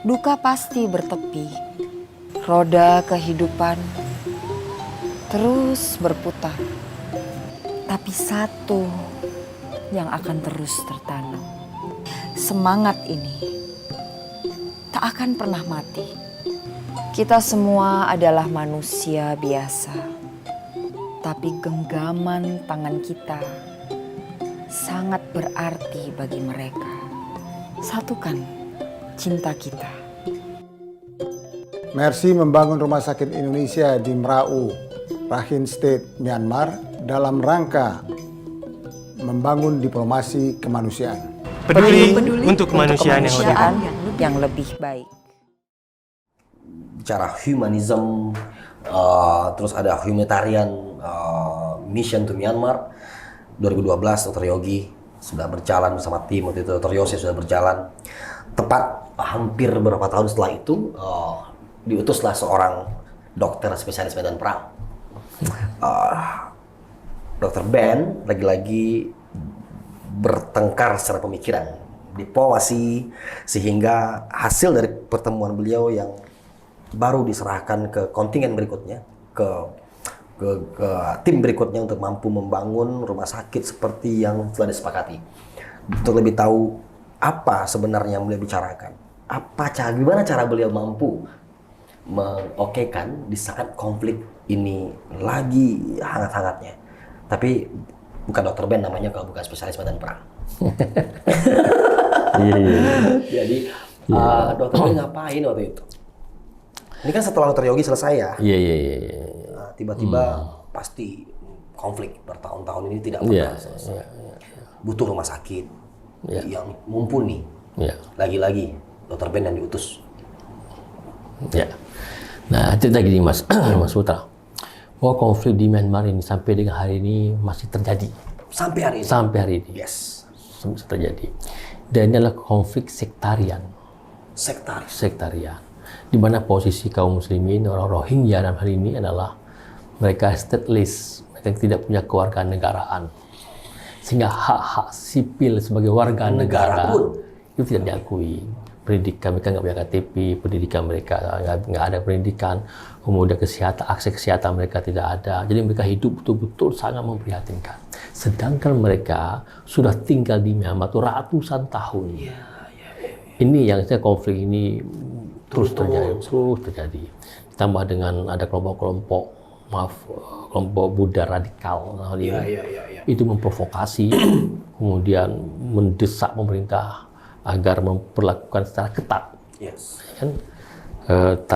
Duka pasti bertepi, roda kehidupan terus berputar. Tapi satu yang akan terus tertanam. Semangat ini tak akan pernah mati. Kita semua adalah manusia biasa. Tapi genggaman tangan kita sangat berarti bagi mereka. Satukan cinta kita. Mercy membangun Rumah Sakit Indonesia di Mrau, Rakhine State, Myanmar dalam rangka membangun diplomasi kemanusiaan. Peduli untuk kemanusiaan yang lebih baik. Bicara humanism, terus ada humanitarian mission to Myanmar. 2012 Dr. Yogi sudah berjalan bersama tim, waktu itu Dr. Yose sudah berjalan. Tepat hampir beberapa tahun setelah itu, diutuslah seorang dokter spesialis medan perang. Dr. Ben lagi-lagi bertengkar secara pemikiran, diplomasi, sehingga hasil dari pertemuan beliau yang baru diserahkan ke kontingen berikutnya, ke tim berikutnya untuk mampu membangun rumah sakit seperti yang telah disepakati. Untuk lebih tahu apa sebenarnya yang beliau bicarakan, gimana cara beliau mampu mengokekan di saat konflik ini lagi hangat-hangatnya. Tapi bukan dokter Ben namanya kalau bukan spesialis medan perang. Jadi dokter Ben ngapain waktu itu? Ini kan setelah Dr. Yogi selesai ya. Nah, tiba-tiba pasti konflik bertahun-tahun ini tidak pernah selesai. Butuh rumah sakit yang mumpuni. Lagi-lagi Dr. Ben yang diutus. Nah, cerita gini Mas Putra, bahwa konflik di Myanmar ini sampai dengan hari ini masih terjadi. Sampai hari ini? Sampai hari ini. Yes. Masih terjadi. Dan ini adalah konflik sektarian. Sektarian. Di mana posisi kaum muslimin, orang Rohingya dalam hal ini adalah mereka stateless, mereka tidak punya kewarganegaraan. Sehingga hak-hak sipil sebagai warga negara itu tidak diakui. Pendidikan mereka nggak punya KTP, pendidikan mereka nggak ada pendidikan, kemudian akses kesehatan mereka tidak ada. Jadi mereka hidup betul-betul sangat memprihatinkan. Sedangkan mereka sudah tinggal di Myanmar itu ratusan tahun. Ini yang saya konflik ini terus terjadi. Ditambah dengan ada kelompok Buddha radikal. Itu memprovokasi, kemudian mendesak pemerintah agar memperlakukan secara ketat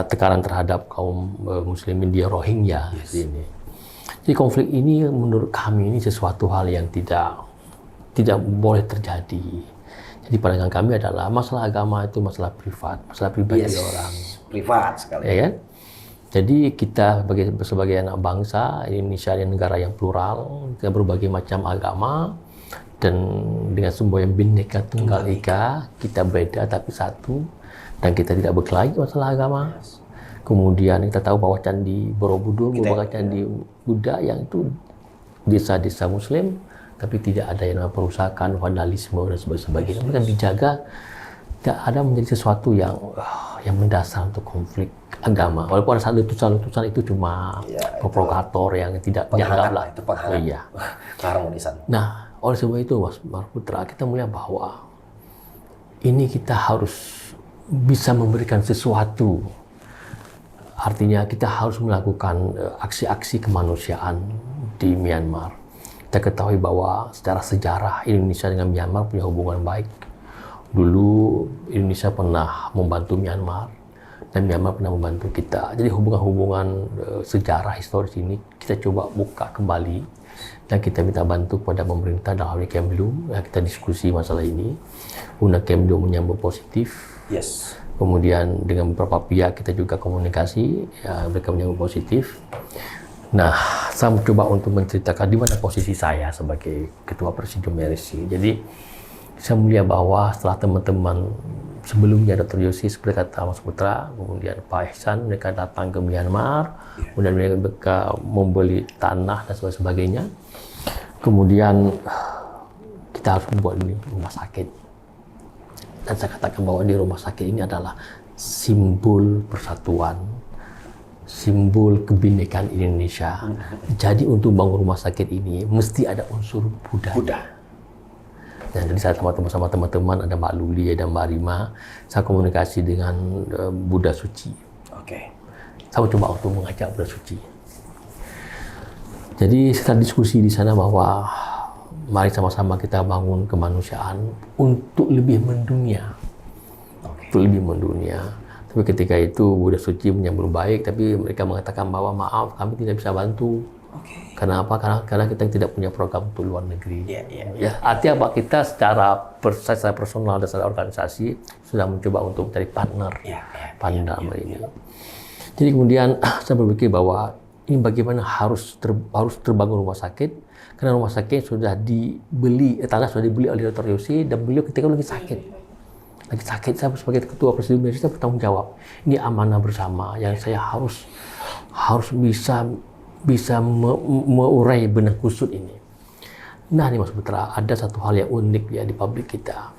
tekanan terhadap kaum muslimin di Rohingya di sini. Jadi konflik ini menurut kami ini sesuatu hal yang tidak boleh terjadi. Jadi pandangan kami adalah masalah agama itu masalah privat, masalah pribadi orang. Privat sekali. Ya kan? Jadi kita sebagai anak bangsa, Indonesia adalah negara yang plural, kita berbagai macam agama, dan dengan semboyan Bhinneka Tunggal Ika, kita beda tapi satu, dan kita tidak berkelahi masalah agama. Kemudian kita tahu bahwa Candi Borobudur merupakan candi Buddha yang itu desa-desa Muslim, tapi tidak ada yang namanya perusakan, vandalisme dan sebagainya. Mereka dijaga, tidak ada menjadi sesuatu yang mendasar untuk konflik agama. Walaupun ada satu letusan itu cuma provokator yang tidak dianggap lah. Itu penghangat. Keharmonisan. Nah, oleh sebab itu Mas Putra, kita melihat bahwa ini kita harus bisa memberikan sesuatu. Artinya kita harus melakukan aksi-aksi kemanusiaan di Myanmar. Kita ketahui bahwa secara sejarah Indonesia dengan Myanmar punya hubungan baik. Dulu Indonesia pernah membantu Myanmar dan Myanmar pernah membantu kita. Jadi hubungan-hubungan sejarah historis ini kita coba buka kembali dan kita minta bantu kepada pemerintah dalam hal ini Kemlu. Kita diskusi masalah ini. Kemlu menyambut positif. Yes. Kemudian dengan beberapa pihak kita juga komunikasi, mereka menyambut positif. Nah, saya mencoba untuk menceritakan di mana posisi saya sebagai Ketua Presidium MRC. Jadi, saya melihat bahwa setelah teman-teman sebelumnya Dr. Yosi seperti kata Mas Putra, kemudian Pak Ihsan, mereka datang ke Myanmar, kemudian mereka membeli tanah dan sebagainya. Kemudian kita harus membuat ini rumah sakit. Dan saya katakan bahwa di rumah sakit ini adalah simbol persatuan, simbol kebinekaan Indonesia. Jadi untuk bangun rumah sakit ini mesti ada unsur budaya. Dan jadi saya sama teman-teman, ada Mbak Luli, ada Mbak Rima, saya komunikasi dengan Buddha Suci. Saya coba untuk mengajak Buddha Suci. Jadi kita diskusi di sana bahwa mari sama-sama kita bangun kemanusiaan untuk lebih mendunia. Untuk lebih mendunia. Tapi ketika itu Buddha Suci menyambut baik, tapi mereka mengatakan bahwa maaf, kami tidak bisa bantu. Karena apa? Karena kita tidak punya program untuk luar negeri. Ya, artinya apa? Kita secara personal dan secara organisasi sudah mencoba untuk mencari partner dalam hal ini. Jadi kemudian saya berpikir bahwa ini bagaimana harus terbangun rumah sakit, karena rumah sakit sudah dibeli, tanah sudah dibeli oleh Dr. Yosi, dan beliau ketika lagi sakit. Saya sebagai ketua presidium saya bertanggung jawab. Ini amanah bersama yang saya harus bisa meurai benang kusut ini. Nah, ini Mas Putra, ada satu hal yang unik ya di publik kita.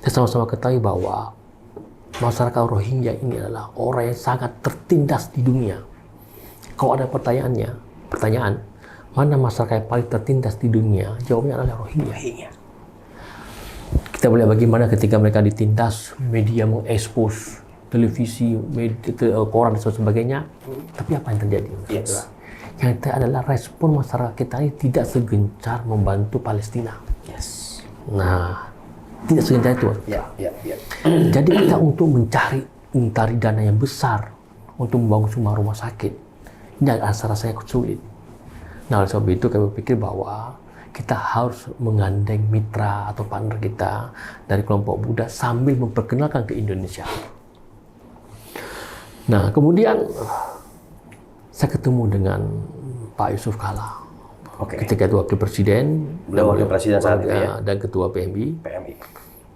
Kita sama-sama ketahui bahwa masyarakat Rohingya ini adalah orang yang sangat tertindas di dunia. Kalau ada pertanyaan, mana masyarakat yang paling tertindas di dunia? Jawabnya adalah Rohingya. Kita melihat bagaimana ketika mereka ditindas, media mengekspos, televisi, koran dan sebagainya. Tapi apa yang terjadi? Yang itu adalah respon masyarakat kita ini tidak segencar membantu Palestina. Nah, tidak segencar itu. Jadi kita untuk mencari dana yang besar untuk membangun semua rumah sakit, ini rasanya sulit. Nah, oleh sebab itu kami berpikir bahwa kita harus menggandeng mitra atau partner kita dari kelompok Buddha sambil memperkenalkan ke Indonesia. Nah, kemudian saya ketemu dengan Pak Yusuf Kala, ketika itu wakil presiden, saat itu ya, dan ketua PMI.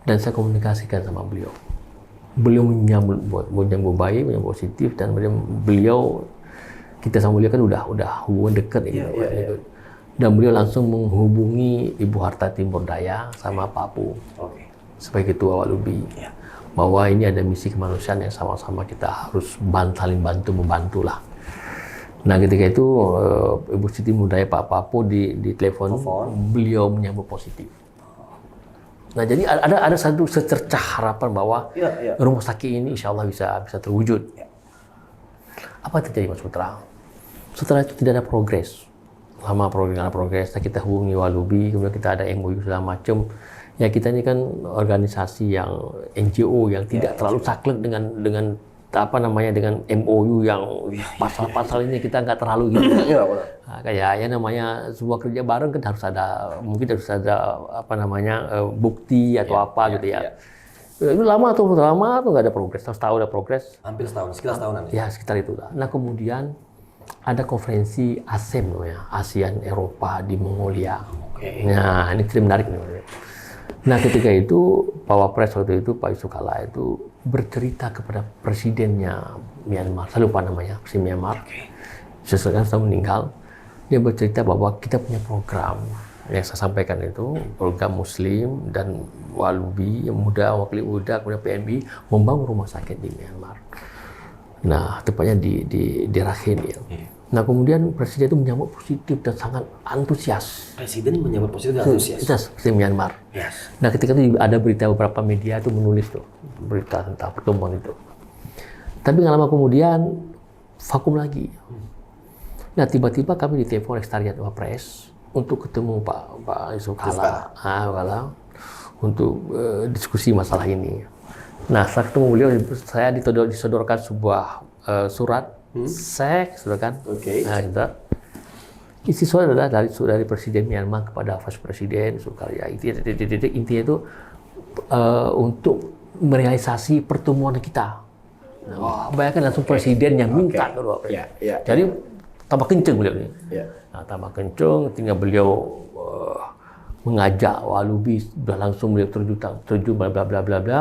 Dan saya komunikasikan sama beliau. Beliau menyambut baik, menyambut positif, dan beliau kita sama beliau kan udah hubungan dekat ini. Dan beliau langsung menghubungi Ibu Harta Timur Daya sama Pak Pu sebagai ketua Walubi, bahwa ini ada misi kemanusiaan yang sama-sama kita harus saling membantu lah. Nah, ketika itu Ibu Siti Mudaya Pak Papo di telepon, beliau menyambut positif. Nah, jadi ada satu secercah harapan bahwa rumah sakit ini insya Allah bisa terwujud. Apa yang terjadi, Mas Putra? Setelah itu tidak ada progres. Lama progres, kita hubungi Walubi, kemudian kita ada MOU segala macam. Ya, kita ini kan organisasi yang NGO yang tidak terlalu saklek dengan dengan MOU yang pasal-pasal ini kita nggak terlalu gitu. Nah, kayak namanya sebuah kerja bareng kan harus ada bukti atau gitu ya. Itu lama tuh nggak ada progres. Setahun ada progres. Hampir setahun, sekitar setahunan. Ya, sekitar itu lah. Nah, kemudian ada konferensi ASEM namanya, ASEAN Eropa di Mongolia. Nah, ini cerita menarik nih. Nah, ketika itu Pak Wapres waktu itu Pak Yusuf Kala itu bercerita kepada presidennya Myanmar, saya lupa namanya, presiden Myanmar. Sesudah saya meninggal, dia bercerita bahwa kita punya program yang saya sampaikan itu, program Muslim dan Walubi, Muda, Wakil Muda, kemudian PMI membangun rumah sakit di Myanmar. Nah, tepatnya di Rakhine ya. Nah, kemudian presiden itu menyambut positif dan sangat antusias. Presiden menyambut positif dan antusias. Presiden Myanmar. Nah, ketika itu ada berita, beberapa media itu menulis tuh berita tentang pertemuan itu. Tapi nggak lama kemudian vakum lagi. Nah, tiba-tiba kami ditelepon sekretariat Wapres untuk ketemu Pak Yusuf Kala, untuk diskusi masalah ini. Nah, setelah ketemu beliau, saya disodorkan sebuah surat. Saudara. Nah, gitu. Isi surat adalah dari Presiden Myanmar kepada Vice Presiden Sukarya. Intinya itu untuk merealisasi pertemuan kita. Nah, bayangkan langsung Presiden yang minta kedua Presiden. Jadi tambah kenceng beliau ini. Nah, tambah kenceng, tinggal beliau mengajak Walubi, sudah langsung beliau terjun bla bla bla bla bla.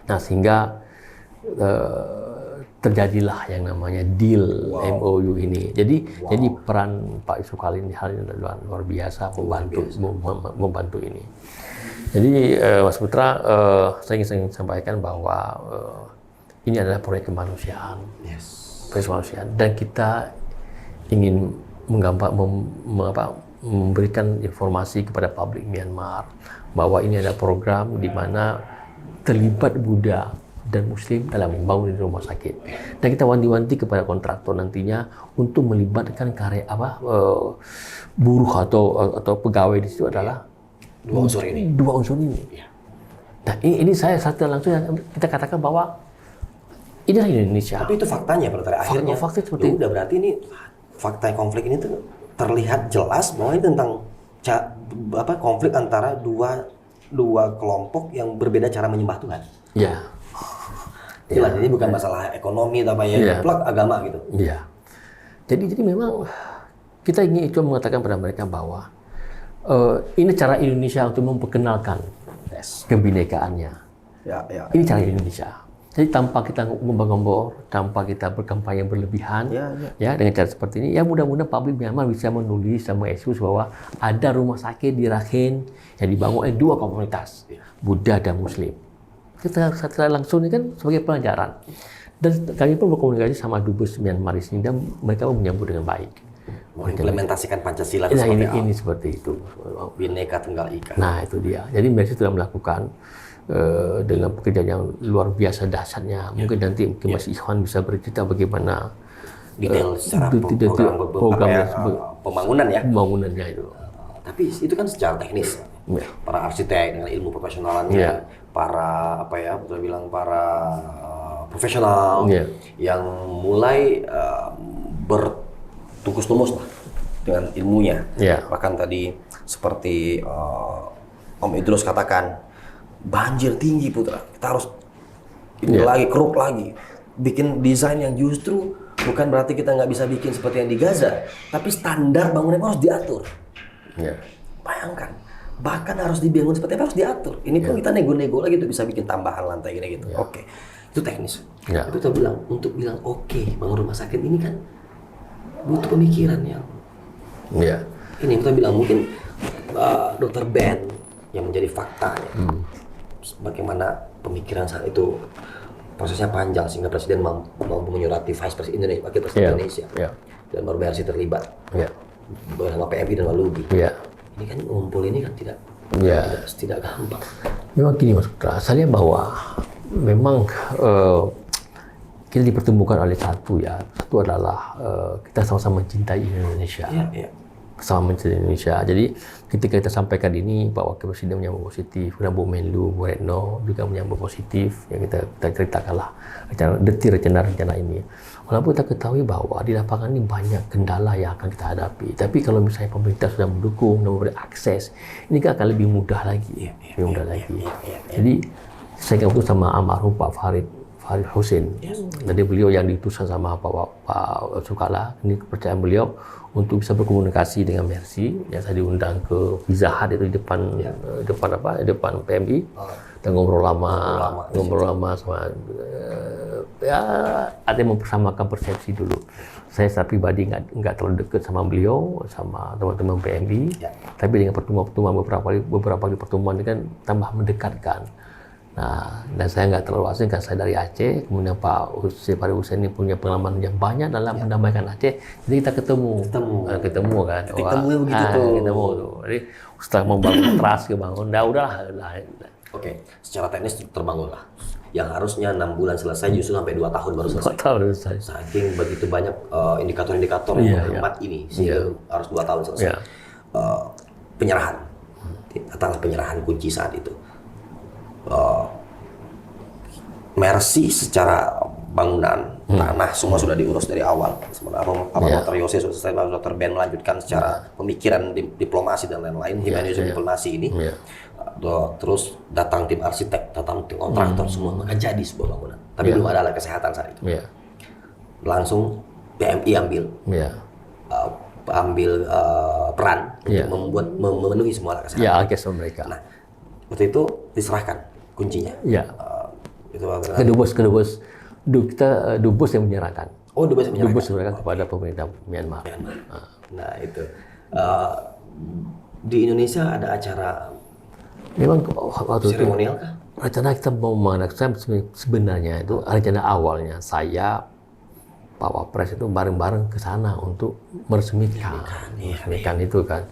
Nah, sehingga terjadilah yang namanya deal MOU ini. Jadi peran Pak Yusuf Kala ini hal ini luar biasa membantu ini. Jadi Mas Putra, saya ingin sampaikan bahwa ini adalah proyek kemanusiaan. Yes. Proyek kemanusiaan. Dan kita ingin memberikan informasi kepada publik Myanmar bahwa ini ada program di mana terlibat Buddha dan Muslim dalam membangun rumah sakit. Dan kita wanti-wanti kepada kontraktor nantinya untuk melibatkan buruh atau pegawai di situ adalah dua unsur ini. Nah, ini saya secara langsung yang kita katakan bahwa inilah Indonesia. Tapi itu faktanya pada akhirnya. Fakta seperti udah berarti ini fakta konflik ini tuh terlihat jelas bahwa ini tentang konflik antara dua kelompok yang berbeda cara menyembah Tuhan. Ya. Jelas ini bukan masalah ekonomi atau apa ya, plak agama gitu. Iya. Jadi memang kita ingin itu mengatakan pada mereka bahwa ini cara Indonesia untuk memperkenalkan kebinekaannya. Ini cara Indonesia. Jadi tanpa kita ngombor-ngombor, tanpa kita berkampanye berlebihan, ya dengan cara seperti ini, ya mudah-mudahan publik Myanmar bisa menulis sama ekspos bahwa ada rumah sakit di Rakhine yang dibangun oleh dua komunitas, Buddha dan Muslim. Kita secara langsung ini kan sebagai pelajaran. Dan kami pun berkomunikasi sama Dubes Myanmar di sini dan mereka menyambut dengan baik. Mengimplementasikan Pancasila ini seperti itu. Bhinneka Tunggal Ika. Nah itu dia. Jadi mereka sudah melakukan dengan pekerjaan yang luar biasa dahsyatnya. Mungkin nanti Mas Ikhwan bisa bercerita bagaimana detail secara pembangunannya itu. Tapi itu kan secara teknis. Para arsitek dengan ilmu profesionalannya, para profesional yang mulai bertukus lumus lah dengan ilmunya. Bahkan tadi seperti Om Idrus katakan, banjir tinggi Putra, kita harus keruk lagi, bikin desain yang justru bukan berarti kita nggak bisa bikin seperti yang di Gaza, tapi standar bangunan harus diatur. Bayangkan, bahkan harus dibangun seperti apa harus diatur. Ini pun kita nego-nego lagi tuh bisa bikin tambahan lantai gini gitu. Oke, itu teknis. Tapi kita bilang untuk bilang oke, bangun rumah sakit ini kan butuh pemikiran yang. Ini kita bilang mungkin Dr. Ben yang menjadi faktanya. Bagaimana pemikiran saat itu prosesnya panjang sehingga presiden mampu menyurati Vice President Indonesia, Wakil Presiden Indonesia, dan baru BRC terlibat bersama PMI dan Walubi. Ini kan ngumpul ini kan tidak gampang. Memang gini Mas Putra, saya lihat bahwa memang kita dipertemukan oleh satu adalah kita sama-sama mencintai Indonesia. Sama mencintai Indonesia. Jadi ketika kita sampaikan ini, Pak Wakil Presiden menyambut positif, kemudian Bu Menlu, Bu Retno juga menyambut positif. Ya kita ceritakanlah rencana ini. Walaupun kita ketahui bahwa di lapangan ini banyak kendala yang akan kita hadapi. Tapi kalau misalnya pemerintah sudah mendukung dan memberi akses, ini kan akan lebih mudah lagi. Jadi saya ingat sama almarhum Pak Farid Hussein. Jadi beliau yang diutuskan sama Pak Sukala, ini kepercayaan beliau untuk bisa berkomunikasi dengan Mercy. Ya, saya diundang ke Pizza Hut itu di depan PMI dan ngobrol lama sama ada yang mempersamakan persepsi dulu. Saya secara pribadi nggak terlalu dekat sama beliau, sama teman-teman PMI, tapi dengan pertemuan beberapa kali pertemuan ini kan tambah mendekatkan. Nah, dan saya nggak terlalu asing kan saya dari Aceh, kemudian Pak Hussein ini punya pengalaman yang banyak dalam mendamaikan Aceh, jadi kita ketemu kan. Ketemu begitu tuh. Jadi setelah membangun trust kebangun, udahlah. Oke, secara teknis terbangun lah. Yang harusnya 6 bulan selesai justru sampai 2 tahun baru selesai. 2 tahun selesai. Saking begitu banyak indikator-indikator yang menghambat ini sehingga harus 2 tahun selesai. Penyerahan, atas penyerahan kunci saat itu. Mercy secara bangunan tanah semua sudah diurus dari awal. Sementara Dr. Yose sudah selesai, Dr. Ben melanjutkan secara pemikiran diplomasi dan lain-lain, humanitarian diplomasi ini. Terus datang tim arsitek, datang tim kontraktor semua, maka jadi sebuah bangunan. Tapi belum ada alat kesehatan saat itu. Langsung PMI ambil peran untuk memenuhi semua alat kesehatan. Mereka. Nah, waktu itu diserahkan kuncinya. Ke Dubes Dubes yang menyerahkan. Dubes yang menyerahkan kepada pemerintah Myanmar. Nah itu di Indonesia ada acara memang seremonial kah? rencana kita mau mengadakan sebenarnya itu rencana awalnya saya Pak Wapres itu bareng-bareng ke sana untuk meresmikan itu kan.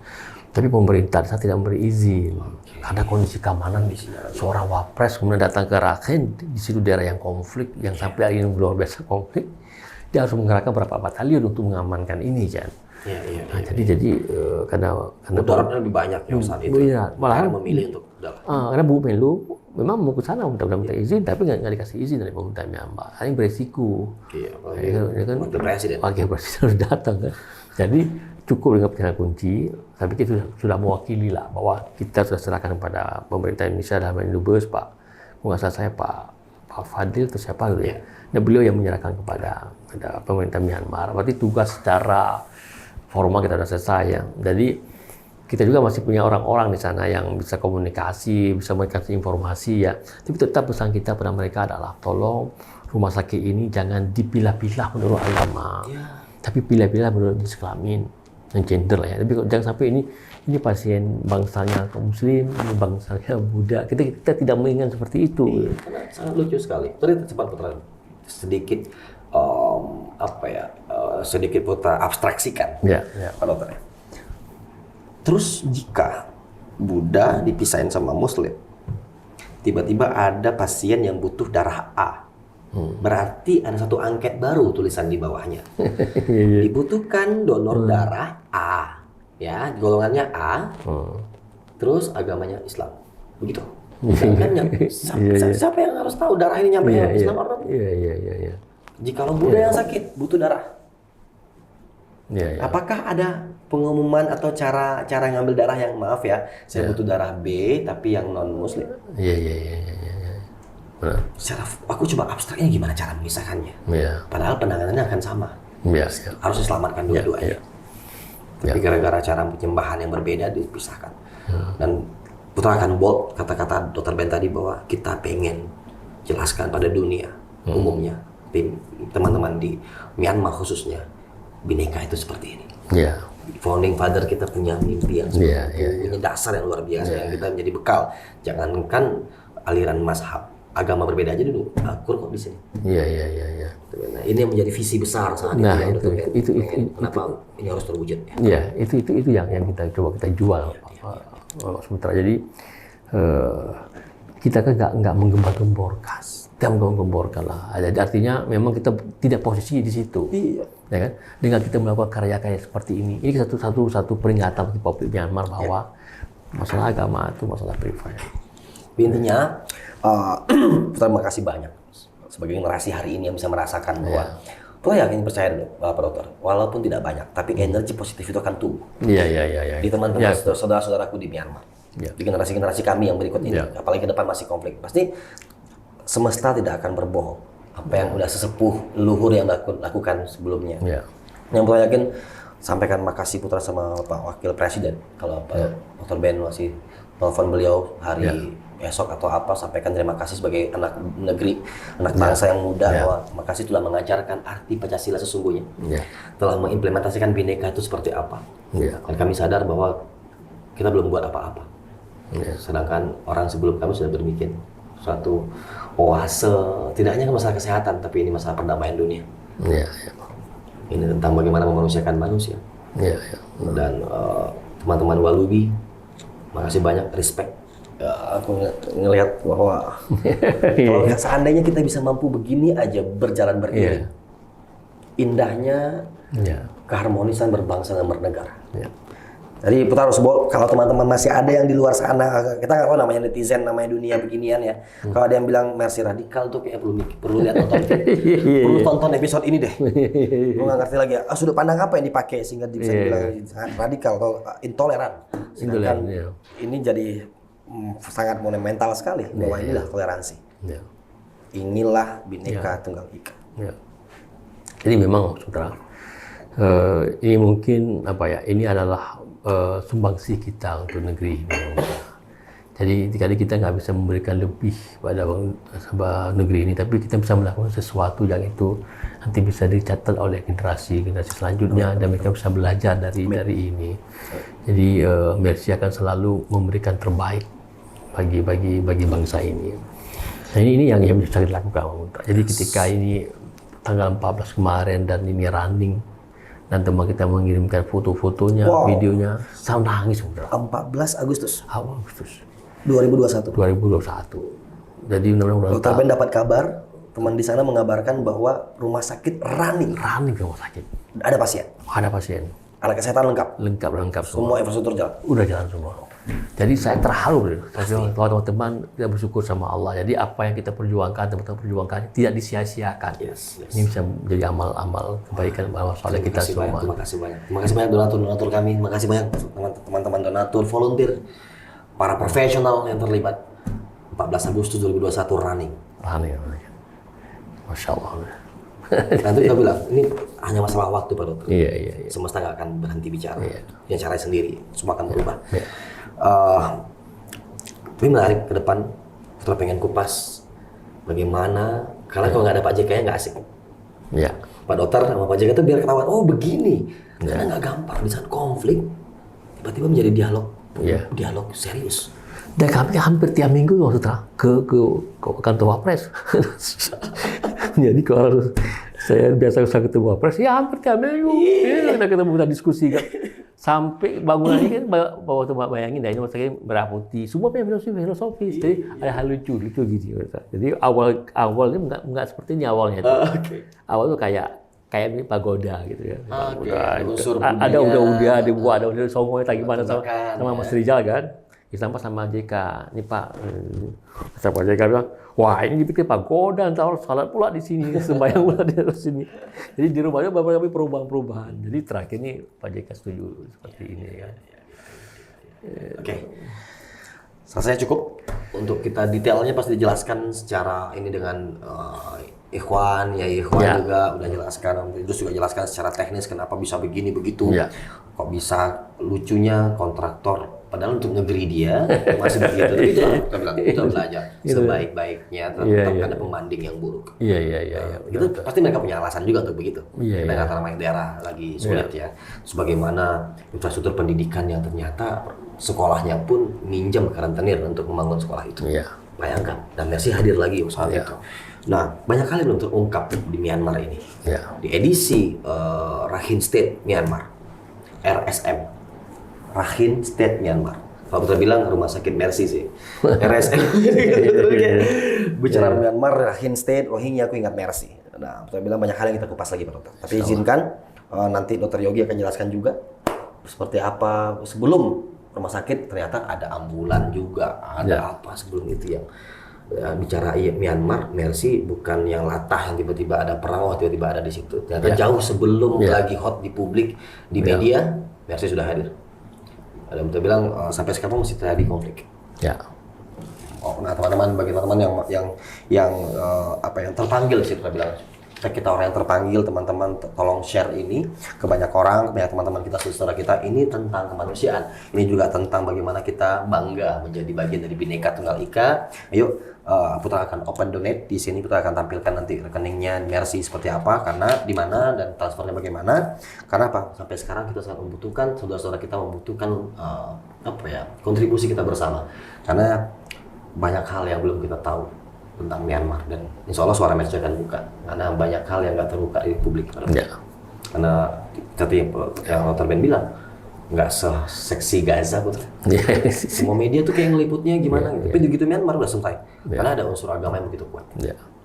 Tapi pemerintah saya tidak memberi izin karena kondisi keamanan di seorang Wapres kemudian datang ke Rakhine di situ daerah yang konflik yang sampai hari ini luar biasa konflik. Dia harus mengerahkan beberapa batalion untuk mengamankan ini kan. Nah, jadi karena Mudaratnya lebih banyak yang saat itu. Iya, malahan memilih untuk darat. karena Bu Menlu memang mau ke sana minta izin, tapi nggak dikasih izin dari pemerintah Myanmar. Ini beresiko. Iya, Ya kan, wakil presiden. Wakil presiden harus datang kan. Jadi cukup dengan perjalanan kunci. Saya pikir sudah mewakili lah bahwa kita sudah serahkan kepada pemerintah Indonesia dalam hal ini Dubes Pak, nggak salah saya Pak Fadil atau siapa gitu ya. Dan beliau yang menyerahkan kepada pemerintah Myanmar. Berarti tugas secara formal kita sudah selesai ya. Jadi kita juga masih punya orang-orang di sana yang bisa komunikasi, bisa memberikan informasi ya. Tapi tetap pesan kita pada mereka adalah tolong rumah sakit ini jangan dipilah-pilah menurut agama, tapi pilah-pilah menurut jenis kelamin dan gender lah ya. Tapi jangan sampai ini pasien bangsanya Muslim, ini bangsanya Buddha. Kita tidak menginginkan seperti itu. Karena sangat lucu sekali. Tadi sempat Putra sedikit sedikit Putra abstraksikan, Pak Dokter. Terus jika Buddha dipisahin sama Muslim, tiba-tiba ada pasien yang butuh darah A, berarti ada satu angket baru tulisan di bawahnya. Dibutuhkan donor darah A, ya golongannya A, terus agamanya Islam, begitu. Kan siapa yang harus tahu darah ini nyampe Islam atau Iya. jika Buddha yang sakit butuh darah, apakah ada pengumuman atau cara ngambil darah yang maaf ya, saya butuh darah B tapi yang non Muslim? Iya. Benar. Aku coba abstraknya gimana cara memisahkannya. Padahal penanganannya akan sama. Harus diselamatkan dua-duanya. Tapi gara-gara cara penyembahan yang berbeda dipisahkan. Dan Putra akan bold kata-kata Dr. Ben tadi bahwa kita pengen jelaskan pada dunia umumnya, teman-teman di Myanmar khususnya, Bhinneka itu seperti ini. Founding father kita punya mimpi yang punya dasar yang luar biasa yang kita menjadi bekal. Jangankan aliran mazhab, agama berbeda aja dulu akur kok di sini. Iya. Nah, ini yang menjadi visi besar saat Nah, itu kenapa ini harus terwujud ya? Iya, itu yang kita coba kita jual. Sementara jadi kita kan nggak menggembar-gemborkan, tidak menggembar-gemborkan lah. Jadi artinya memang kita tidak posisi di situ. Ya kan? Dengan kita melakukan karya-karya seperti ini satu peringatan bagi publik Myanmar bahwa masalah agama itu masalah privat. Intinya, terima kasih banyak sebagai generasi hari ini yang bisa merasakan bahwa yakin percaya dulu Pak Dokter, walaupun tidak banyak, tapi energi positif itu akan tumbuh. Iya. Di teman-teman saudara-saudaraku di Myanmar, di generasi-generasi kami yang berikut ini, apalagi ke depan masih konflik, pasti semesta tidak akan berbohong. Apa yang udah sesepuh luhur yang lakukan sebelumnya. Yang Putra yakin, sampaikan makasih Putra sama Pak Wakil Presiden. Kalau Pak Dr. Ben masih telepon beliau hari esok atau apa, sampaikan terima kasih sebagai anak negeri, anak bangsa yang muda, bahwa makasih telah mengajarkan arti Pancasila sesungguhnya. Telah mengimplementasikan Bhinneka itu seperti apa. Dan kami sadar bahwa kita belum buat apa-apa. Sedangkan orang sebelum kami sudah berbikin suatu oase, tidak hanya masalah kesehatan, tapi ini masalah perdamaian dunia. Ini tentang bagaimana memanusiakan manusia. Dan teman-teman Walubi, makasih banyak, respect. Aku ngelihat bahwa kalau seandainya kita bisa mampu begini aja berjalan beriring, indahnya keharmonisan berbangsa dan bernegara. Jadi Putra harus kalau teman-teman masih ada yang di luar sana, kita nggak tahu namanya netizen, namanya dunia beginian ya. Kalau ada yang bilang Mercy radikal tuh kayak perlu lihat nonton, perlu tonton episode ini deh. Gue nggak ngerti lagi. Sudut pandang apa yang dipakai sehingga bisa dibilang radikal atau intoleran. Sedangkan ini jadi sangat monumental sekali bahwa inilah toleransi. Inilah Bhinneka Tunggal Ika. Jadi memang Putra, ini mungkin ini adalah sumbangsih kita untuk negeri Indonesia. Jadi kita nggak bisa memberikan lebih pada negeri ini, tapi kita bisa melakukan sesuatu yang itu nanti bisa dicatat oleh generasi selanjutnya dan mereka bisa belajar dari ini. Jadi Mercy akan selalu memberikan terbaik bagi bangsa ini. Nah, ini yang bisa dilakukan. Jadi ketika ini tanggal 14 kemarin dan ini running, dan teman kita mengirimkan foto-fotonya, videonya, saya nangis. 14 Agustus Awal Agustus 2021. 2021. Jadi mudah-mudahan Dr. Ben dapat kabar, teman di sana mengabarkan bahwa rumah sakit running. rumah sakit. Ada pasien. Ada pasien. Alat kesehatan lengkap. Lengkap semua. Semua infrastruktur jalan. Udah jalan semua. Jadi saya terharu, teman-teman kita bersyukur sama Allah. Jadi apa yang kita perjuangkan, teman-teman perjuangkan tidak disia-siakan. Yes. Ini bisa menjadi amal-amal kebaikan amal soleh kita semua. Terima kasih banyak donatur kami. Terima kasih banyak teman-teman donatur, volunteer, para profesional yang terlibat. 14 Agustus 2021 running. Masya Allah. Nanti kita bilang ini hanya masalah waktu Pak Dokter. Iya. Semesta nggak akan berhenti bicara. Iya. Yang caranya sendiri, semua akan berubah. Iya. Tapi menarik ke depan, kita pengen kupas bagaimana, karena kalau nggak ada Pak JK nya nggak asik. Iya. Pak Dokter sama Pak JK itu biar ketahuan, oh begini. Karena nggak gampang, di saat konflik, tiba-tiba menjadi dialog serius. Dan kami hampir tiap minggu waktu ke kantor Wapres. Jadi kalau saya biasa ketemu Wapres, ya hampir tiap minggu. Kita ketemu, kita diskusi kan. Sampai bangunan ini kan bawa tuh bayangin, ini maksudnya merah putih, semua punya filosofis. Jadi ada hal lucu gitu. Jadi awalnya nggak seperti ini awalnya. Awal tuh kayak ini pagoda gitu ya. Ada udah dibuat, ada songo tak gimana sama Mas Rizal kan. Ditambah sama JK, ini Pak, Pak JK bilang, wah ini dibikin pagoda, ntar salat pula di sini, sembahyang pula di sini. Jadi di rumahnya beberapa perubahan. Jadi terakhir ini Pak JK setuju seperti ini kan. Oke. Rasanya cukup untuk kita detailnya pasti dijelaskan secara ini dengan Ikhwan juga udah jelaskan, terus juga jelaskan secara teknis kenapa bisa begini begitu, kok bisa lucunya kontraktor padahal untuk negeri dia masih begitu. Tapi itu kita bilang kita belajar sebaik-baiknya tetap ada pembanding yang buruk. Iya. Itu pasti mereka punya alasan juga untuk begitu. Karena namanya daerah lagi sulit ya. Sebagaimana infrastruktur pendidikan yang ternyata sekolahnya pun minjam ke rentenir untuk membangun sekolah itu. Bayangkan, dan Mercy hadir lagi saat itu. Nah, banyak kali belum terungkap di Myanmar ini. Di edisi Rakhine State Myanmar, RSM, Rakhine State Myanmar. Kalau kita bilang rumah sakit Mercy sih, RSM. Bicara Myanmar, Rakhine State, Rohingya, aku ingat Mercy. Nah, kita bilang banyak hal yang kita kupas lagi Pak Dokter. Tapi izinkan nanti Dokter Yogi akan jelaskan juga seperti apa sebelum rumah sakit ternyata ada ambulan juga, ada apa sebelum itu yang bicara Myanmar, Mercy bukan yang latah yang tiba-tiba ada perang, tiba-tiba ada di situ. Ternyata jauh sebelum lagi hot di publik, di media, Mercy sudah hadir. Ada yang bilang sampai sekarang masih terjadi konflik. Nah teman-teman, bagi teman-teman yang terpanggil sih kita bilang. Kita orang yang terpanggil, teman-teman tolong share ini ke banyak orang, banyak teman-teman kita, saudara kita. Ini tentang kemanusiaan. Ini juga tentang bagaimana kita bangga menjadi bagian dari Bhinneka Tunggal Ika. Ayo, Putra akan open donate di sini. Putra akan tampilkan nanti rekeningnya Mercy seperti apa, karena di mana dan transfernya bagaimana. Karena apa? Sampai sekarang kita sangat membutuhkan, saudara-saudara kita membutuhkan kontribusi kita bersama. Karena banyak hal yang belum kita tahu tentang Myanmar, dan insya Allah suara Mercy akan buka karena banyak hal yang nggak terbuka di publik. Karena seperti yang Dr. Ben bilang, nggak seksi Gaza Putra. Semua media tuh kayak ngeliputnya gimana gitu. Tapi begitu Myanmar udah selesai. Karena ada unsur agama yang begitu kuat.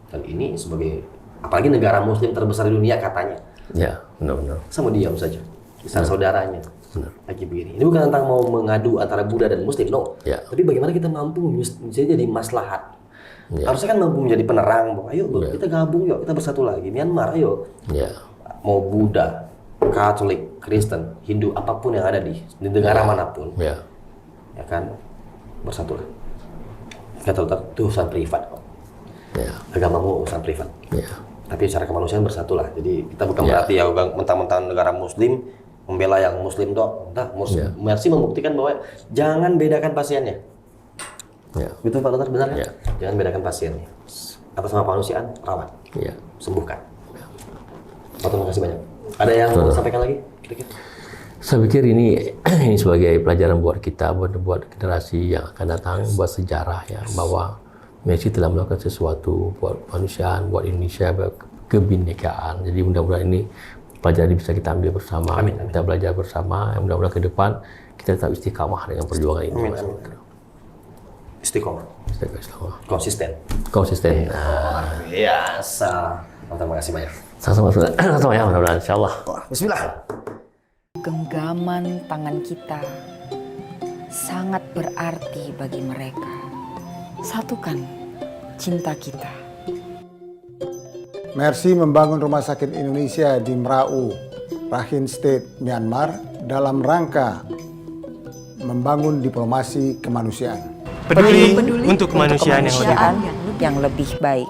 Dan ini sebagai apalagi negara Muslim terbesar di dunia katanya. Benar. Sama diam saja. Misal saudaranya. Lagi begini. Ini bukan tentang mau mengadu antara Buddha dan Muslim, no. Tapi bagaimana kita mampu jadi maslahat. Harusnya kan mampu menjadi penerang, bahwa ayo kita gabung yuk, kita bersatu lagi. Myanmar, ayo. Mau Buddha, Katolik, Kristen, Hindu, apapun yang ada di negara manapun, ya kan, bersatulah. Kata itu urusan privat kok. Agamamu urusan privat. Tapi secara kemanusiaan bersatulah. Jadi kita bukan berarti ya mentang-mentang negara Muslim membela yang Muslim dok. Mercy membuktikan bahwa jangan bedakan pasiennya. Betul Pak Dokter, benar kan? Jangan bedakan pasiennya. Atas nama kemanusiaan, rawat, sembuhkan. Pak, terima kasih banyak. Ada yang mau sampaikan lagi? Saya pikir ini sebagai pelajaran buat kita, buat generasi yang akan datang, buat sejarah ya, bahwa Mercy telah melakukan sesuatu buat kemanusiaan, buat Indonesia, buat kebinekaan. Jadi mudah-mudahan ini pelajaran bisa kita ambil bersama, kita belajar bersama. Mudah-mudahan ke depan kita tetap istiqamah dengan perjuangan ini. Istiqomah. Istiqamah. Konsisten. Nah, Biasa. Terima kasih banyak. sama-sama ya, mudah-mudahan insyaallah. Bismillah. Genggaman tangan kita sangat berarti bagi mereka. Satukan cinta kita. Mercy membangun Rumah Sakit Indonesia di Mrau, Rakhine State, Myanmar dalam rangka membangun diplomasi kemanusiaan. Peduli untuk kemanusiaan yang lebih baik. Yang lebih baik.